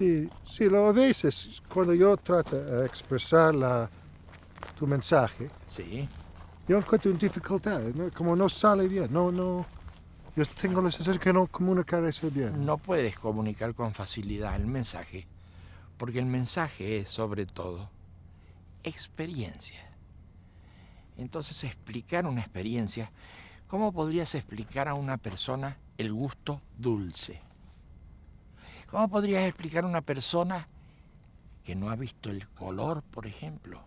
Sí, sí, a veces cuando yo trato de expresar tu mensaje, Sí. yo encuentro dificultades, ¿no? Como no sale bien, no, yo tengo la sensación que no comunicar eso bien. No puedes comunicar con facilidad el mensaje, porque el mensaje es, sobre todo, experiencia. Entonces, explicar una experiencia, ¿cómo podrías explicar a una persona el gusto dulce? ¿Cómo podrías explicar a una persona que no ha visto el color, por ejemplo?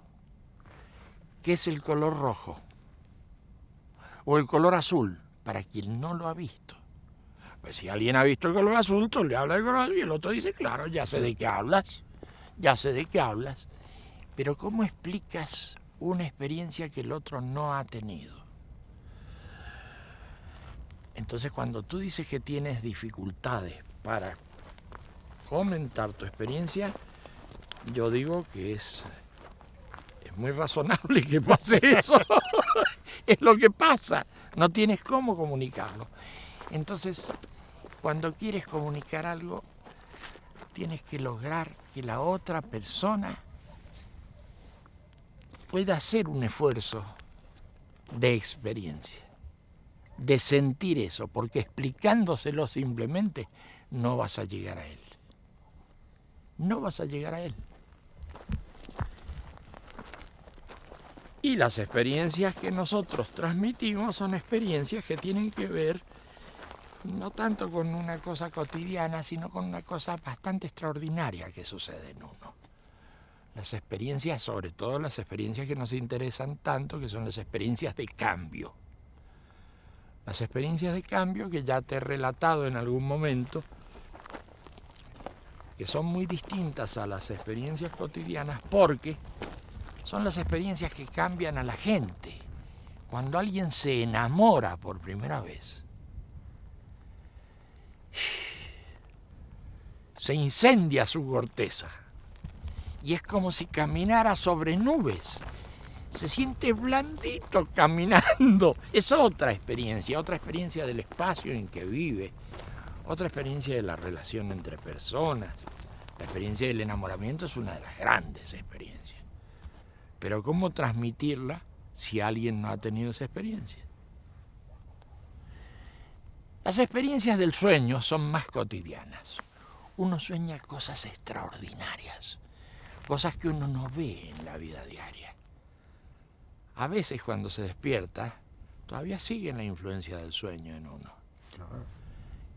¿Qué es el color rojo? O el color azul, para quien no lo ha visto. Pues si alguien ha visto el color azul, tú le hablas del color azul y el otro dice, claro, ya sé de qué hablas, ya sé de qué hablas. Pero ¿cómo explicas una experiencia que el otro no ha tenido? Entonces, cuando tú dices que tienes dificultades para comentar tu experiencia, yo digo que es muy razonable que pase eso. Es lo que pasa. No tienes cómo comunicarlo. Entonces, cuando quieres comunicar algo, tienes que lograr que la otra persona pueda hacer un esfuerzo de experiencia, de sentir eso, porque explicándoselo simplemente no vas a llegar a él. No vas a llegar a él. Y las experiencias que nosotros transmitimos son experiencias que tienen que ver no tanto con una cosa cotidiana, sino con una cosa bastante extraordinaria que sucede en uno. Las experiencias, sobre todo las experiencias que nos interesan tanto, que son las experiencias de cambio. Las experiencias de cambio que ya te he relatado en algún momento, que son muy distintas a las experiencias cotidianas porque son las experiencias que cambian a la gente. Cuando alguien se enamora por primera vez, se incendia su corteza y es como si caminara sobre nubes. Se siente blandito caminando. Es otra experiencia del espacio en que vive, otra experiencia de la relación entre personas. La experiencia del enamoramiento es una de las grandes experiencias. Pero ¿cómo transmitirla si alguien no ha tenido esa experiencia? Las experiencias del sueño son más cotidianas. Uno sueña cosas extraordinarias, cosas que uno no ve en la vida diaria. A veces cuando se despierta, todavía sigue la influencia del sueño en uno.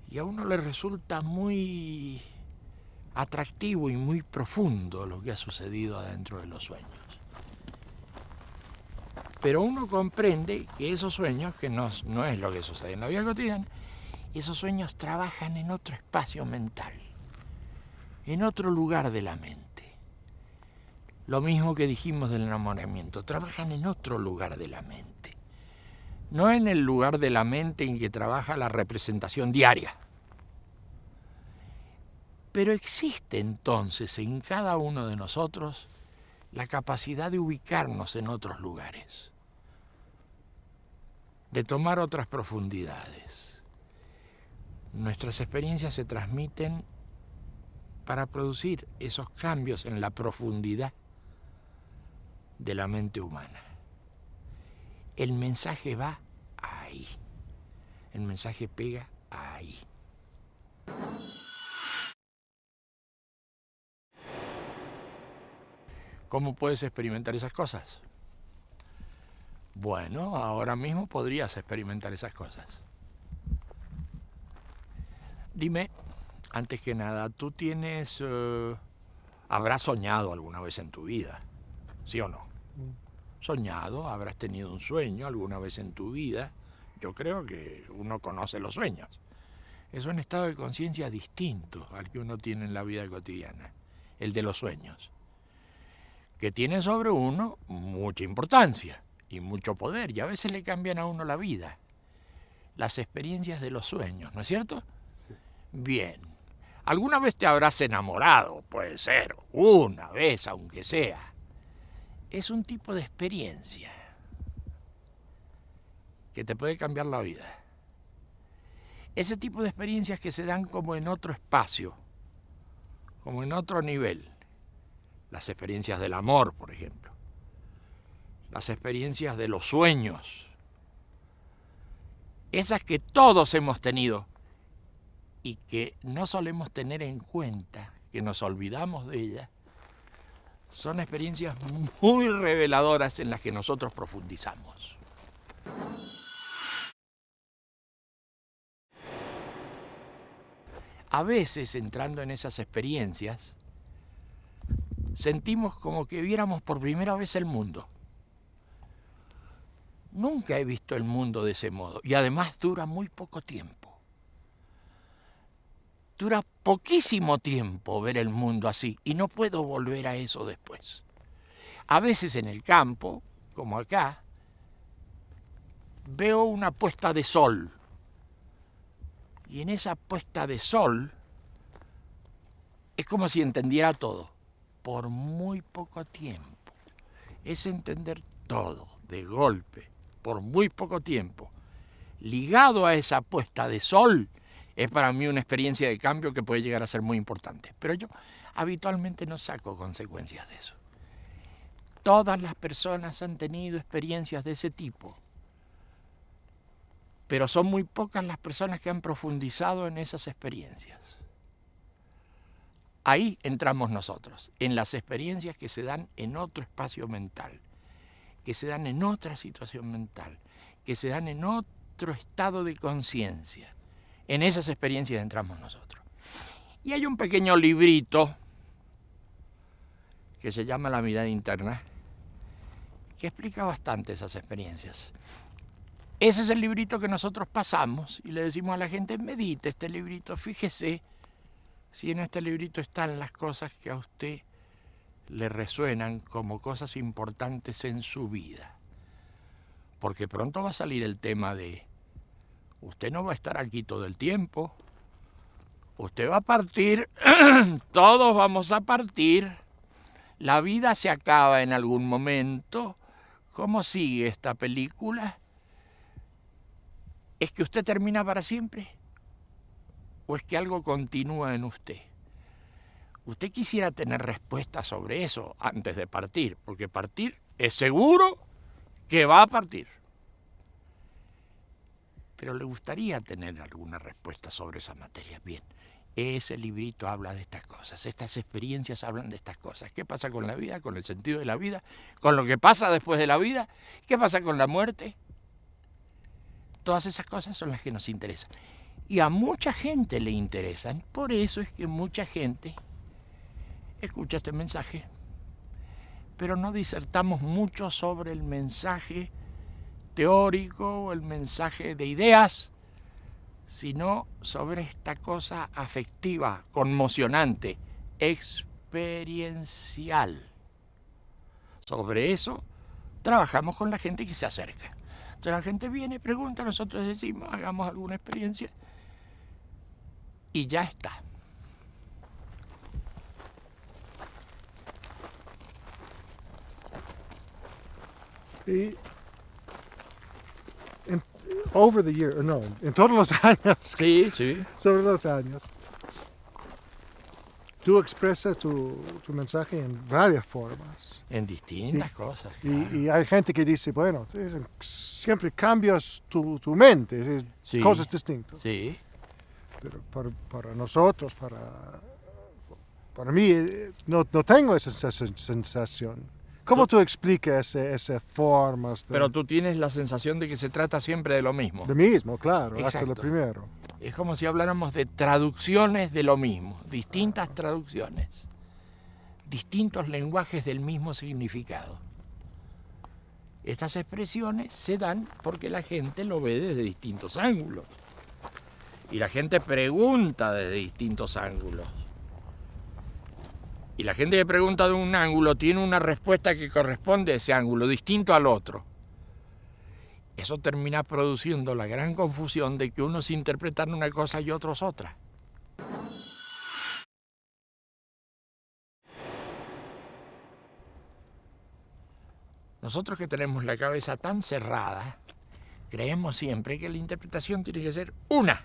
Y a uno le resulta muy atractivo y muy profundo lo que ha sucedido adentro de los sueños. Pero uno comprende que esos sueños, que no es lo que sucede en la vida cotidiana, esos sueños trabajan en otro espacio mental, en otro lugar de la mente. Lo mismo que dijimos del enamoramiento, trabajan en otro lugar de la mente. No en el lugar de la mente en que trabaja la representación diaria. Pero existe entonces en cada uno de nosotros la capacidad de ubicarnos en otros lugares, de tomar otras profundidades. Nuestras experiencias se transmiten para producir esos cambios en la profundidad de la mente humana. El mensaje va ahí. El mensaje pega ahí. ¿Cómo puedes experimentar esas cosas? Bueno, ahora mismo podrías experimentar esas cosas. Dime, antes que nada, ¿tú habrás soñado alguna vez en tu vida? ¿Sí o no? Soñado, habrás tenido un sueño alguna vez en tu vida. Yo creo que uno conoce los sueños. Es un estado de conciencia distinto al que uno tiene en la vida cotidiana, el de los sueños, que tienen sobre uno mucha importancia y mucho poder, y a veces le cambian a uno la vida. Las experiencias de los sueños, ¿no es cierto? Bien. ¿Alguna vez te habrás enamorado? Puede ser, una vez aunque sea. Es un tipo de experiencia que te puede cambiar la vida. Ese tipo de experiencias que se dan como en otro espacio, como en otro nivel. Las experiencias del amor, por ejemplo. Las experiencias de los sueños. Esas que todos hemos tenido y que no solemos tener en cuenta, que nos olvidamos de ellas, son experiencias muy reveladoras en las que nosotros profundizamos. A veces, entrando en esas experiencias, sentimos como que viéramos por primera vez el mundo. Nunca he visto el mundo de ese modo y además dura muy poco tiempo. Dura poquísimo tiempo ver el mundo así y no puedo volver a eso después. A veces en el campo, como acá, veo una puesta de sol. Y en esa puesta de sol es como si entendiera todo, por muy poco tiempo. Es entender todo de golpe, por muy poco tiempo. Ligado a esa puesta de sol, es para mí una experiencia de cambio que puede llegar a ser muy importante. Pero yo habitualmente no saco consecuencias de eso. Todas las personas han tenido experiencias de ese tipo. Pero son muy pocas las personas que han profundizado en esas experiencias. Ahí entramos nosotros, en las experiencias que se dan en otro espacio mental, que se dan en otra situación mental, que se dan en otro estado de conciencia. En esas experiencias entramos nosotros. Y hay un pequeño librito que se llama La mirada interna, que explica bastante esas experiencias. Ese es el librito que nosotros pasamos y le decimos a la gente, medite este librito, fíjese si en este librito están las cosas que a usted le resuenan como cosas importantes en su vida. Porque pronto va a salir el tema de, usted no va a estar aquí todo el tiempo, usted va a partir, todos vamos a partir, la vida se acaba en algún momento. ¿Cómo sigue esta película? ¿Es que usted termina para siempre? ¿O es que algo continúa en usted? Usted quisiera tener respuestas sobre eso antes de partir, porque partir es seguro que va a partir. Pero le gustaría tener alguna respuesta sobre esa materia. Bien, ese librito habla de estas cosas, estas experiencias hablan de estas cosas. ¿Qué pasa con la vida, con el sentido de la vida, con lo que pasa después de la vida? ¿Qué pasa con la muerte? Todas esas cosas son las que nos interesan. Y a mucha gente le interesan. Por eso es que mucha gente escucha este mensaje. Pero no disertamos mucho sobre el mensaje teórico o el mensaje de ideas, sino sobre esta cosa afectiva, conmocionante, experiencial. Sobre eso trabajamos con la gente que se acerca. Entonces la gente viene, pregunta, nosotros decimos, hagamos alguna experiencia y ya está. Y over the year, no, en todos los años, Sí, sí. sobre los años, tú expresas tu mensaje en varias formas. En distintas cosas. Y, Claro. y hay gente que dice, bueno, siempre cambias tu mente, Sí. cosas distintas. Sí. Pero para nosotros, para mí, no tengo esa sensación. ¿Cómo tú explicas esas formas Pero tú tienes la sensación de que se trata siempre de lo mismo. de mismo, claro, hasta Exacto. lo primero? Es como si habláramos de traducciones de lo mismo, distintas traducciones, distintos lenguajes del mismo significado. Estas expresiones se dan porque la gente lo ve desde distintos ángulos. Y la gente pregunta desde distintos ángulos. Y la gente que pregunta de un ángulo tiene una respuesta que corresponde a ese ángulo, distinto al otro. Eso termina produciendo la gran confusión de que unos interpretan una cosa y otros otra. Nosotros que tenemos la cabeza tan cerrada, creemos siempre que la interpretación tiene que ser una.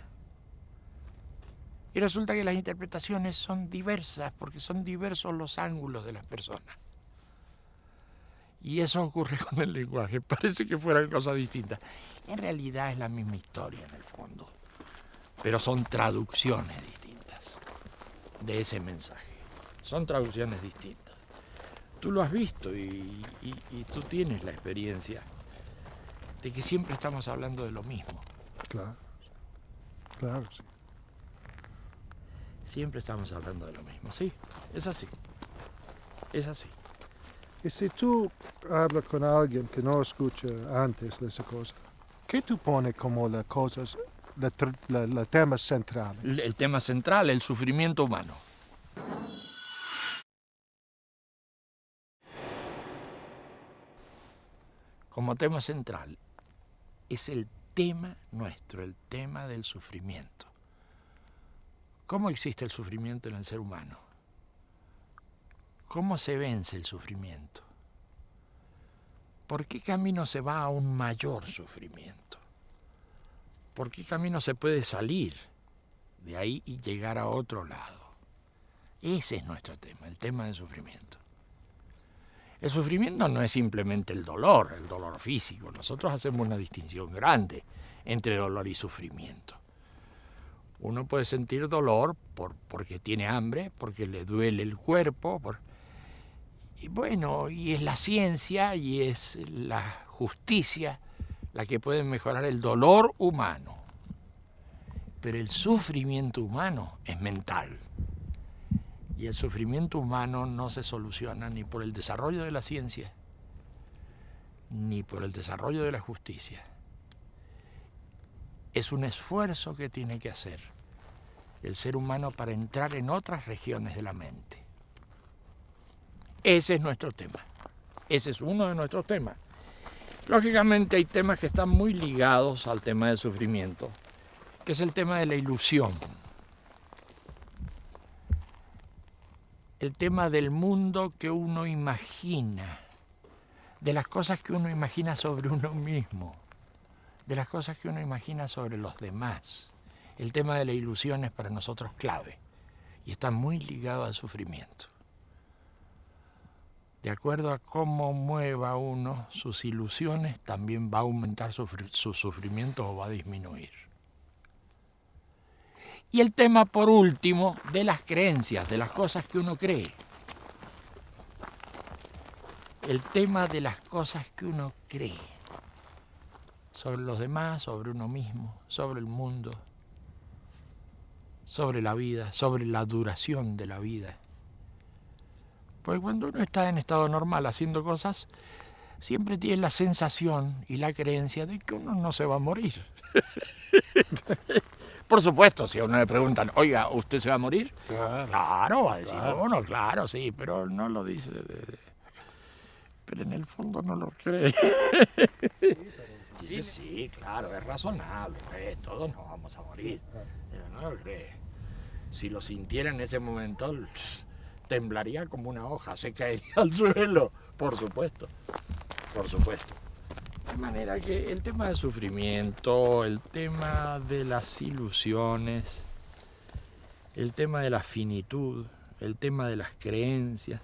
Y resulta que las interpretaciones son diversas, porque son diversos los ángulos de las personas. Y eso ocurre con el lenguaje, parece que fueran cosas distintas. En realidad es la misma historia en el fondo, pero son traducciones distintas de ese mensaje. Son traducciones distintas. Tú lo has visto y tú tienes la experiencia de que siempre estamos hablando de lo mismo. Claro, claro, sí. Siempre estamos hablando de lo mismo, sí, es así. Es así. Y si tú hablas con alguien que no escucha antes de esa cosa, ¿qué tú pones como las cosas, los temas centrales? El tema central, el sufrimiento humano. Como tema central, es el tema nuestro, el tema del sufrimiento. ¿Cómo existe el sufrimiento en el ser humano? ¿Cómo se vence el sufrimiento? ¿Por qué camino se va a un mayor sufrimiento? ¿Por qué camino se puede salir de ahí y llegar a otro lado? Ese es nuestro tema, el tema del sufrimiento. El sufrimiento no es simplemente el dolor físico. Nosotros hacemos una distinción grande entre dolor y sufrimiento. Uno puede sentir dolor porque tiene hambre, porque le duele el cuerpo. Y bueno, y es la ciencia y es la justicia la que puede mejorar el dolor humano. Pero el sufrimiento humano es mental. Y el sufrimiento humano no se soluciona ni por el desarrollo de la ciencia, ni por el desarrollo de la justicia. Es un esfuerzo que tiene que hacer el ser humano para entrar en otras regiones de la mente. Ese es nuestro tema. Ese es uno de nuestros temas. Lógicamente hay temas que están muy ligados al tema del sufrimiento, que es el tema de la ilusión. El tema del mundo que uno imagina, de las cosas que uno imagina sobre uno mismo, de las cosas que uno imagina sobre los demás. El tema de la ilusión es para nosotros clave y está muy ligado al sufrimiento. De acuerdo a cómo mueva uno sus ilusiones, también va a aumentar su sufrimiento o va a disminuir. Y el tema, por último, de las creencias, de las cosas que uno cree. El tema de las cosas que uno cree. Sobre los demás, sobre uno mismo, sobre el mundo, sobre la vida, sobre la duración de la vida. Pues cuando uno está en estado normal haciendo cosas, siempre tiene la sensación y la creencia de que uno no se va a morir. Por supuesto, si a uno le preguntan, oiga, ¿usted se va a morir? Claro, va a decir, bueno, claro, sí, pero no lo dice. Pero en el fondo no lo cree. Sí, claro, es razonable, todos nos vamos a morir, pero no lo cree. Si lo sintiera en ese momento, temblaría como una hoja, se caería al suelo, por supuesto, por supuesto. De manera que el tema del sufrimiento, el tema de las ilusiones, el tema de la finitud, el tema de las creencias,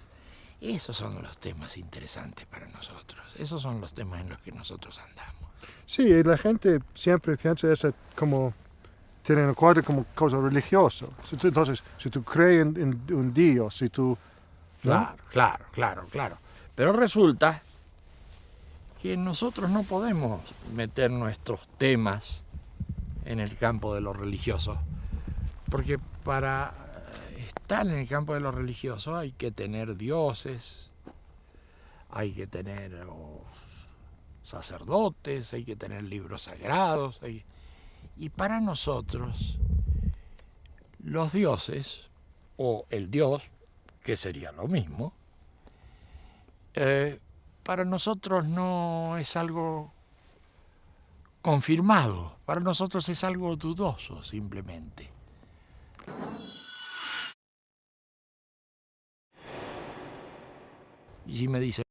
esos son los temas interesantes para nosotros, esos son los temas en los que nosotros andamos. Sí, y la gente siempre piensa eso como, tiene en cuenta como cosa religiosa. Entonces, si tú crees en un Dios, si tú... ¿no? Claro. Pero resulta que nosotros no podemos meter nuestros temas en el campo de lo religioso, porque para estar en el campo de lo religioso hay que tener dioses, hay que tener sacerdotes, hay que tener libros sagrados, y para nosotros los dioses, o el Dios, que sería lo mismo, para nosotros no es algo confirmado, para nosotros es algo dudoso simplemente. Y si me dice,